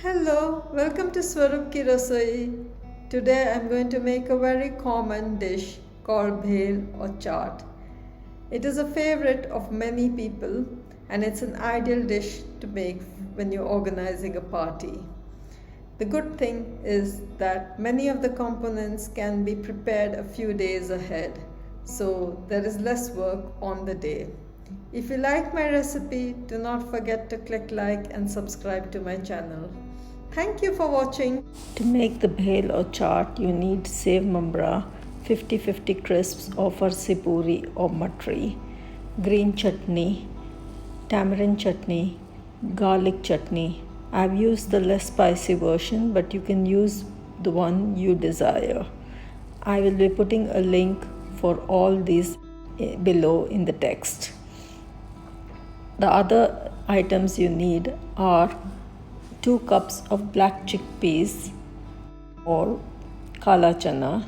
Hello, welcome to Swarup Ki Rasoi. Today I'm going to make a very common dish called Bhel or Chaat. It is a favorite of many people and it's an ideal dish to make when you're organizing a party. The good thing is that many of the components can be prepared a few days ahead, so there is less work on the day. If you like my recipe, do not forget to click like and subscribe to my channel. Thank you for watching. To make the bhel or chaat, you need sev mambra, 50-50 crisps or farsi puri or matri, green chutney, tamarind chutney, garlic chutney. I've used the less spicy version, but you can use the one you desire. I will be putting a link for all these below in the text. The other items you need are 2 cups of black chickpeas or kala chana,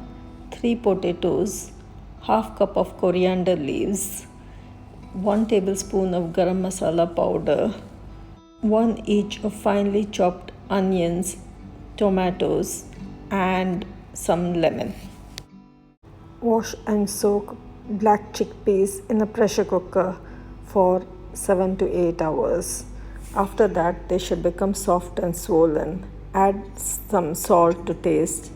3 potatoes, half cup of coriander leaves, 1 tablespoon of garam masala powder, 1 each of finely chopped onions, tomatoes, and some lemon. Wash and soak black chickpeas in a pressure cooker for 7 to 8 hours. After that, they should become soft and swollen. Add some salt to taste,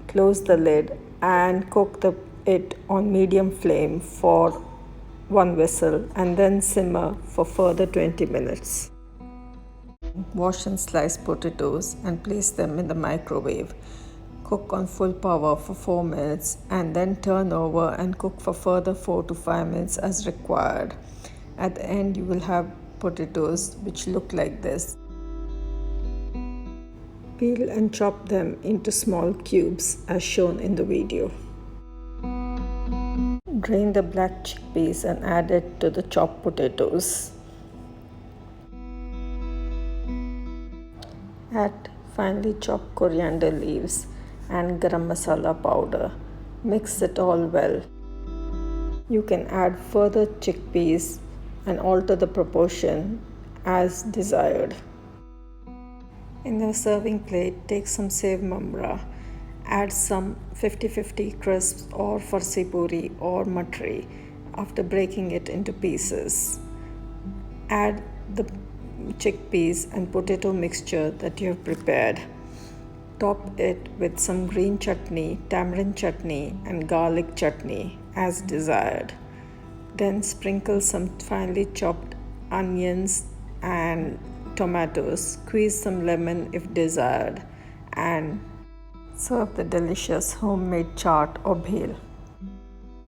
close the lid, and cook it on medium flame for 1 whistle and then simmer for further 20 minutes. Wash and slice potatoes and place them in the microwave. Cook on full power for 4 minutes and then turn over and cook for further 4 to 5 minutes as required. At the end, you will have potatoes which look like this. Peel and chop them into small cubes as shown in the video. Drain the black chickpeas and add it to the chopped potatoes. Add finely chopped coriander leaves and garam masala powder. Mix it all well. You can add further chickpeas and alter the proportion as desired. In the serving plate, take some sev mambra, add some 50-50 crisps or farsi puri or matri after breaking it into pieces. Add the chickpeas and potato mixture that you have prepared. Top it with some green chutney, tamarind chutney, and garlic chutney as desired. Then sprinkle some finely chopped onions and tomatoes, squeeze some lemon if desired, and serve the delicious homemade chaat or bhel.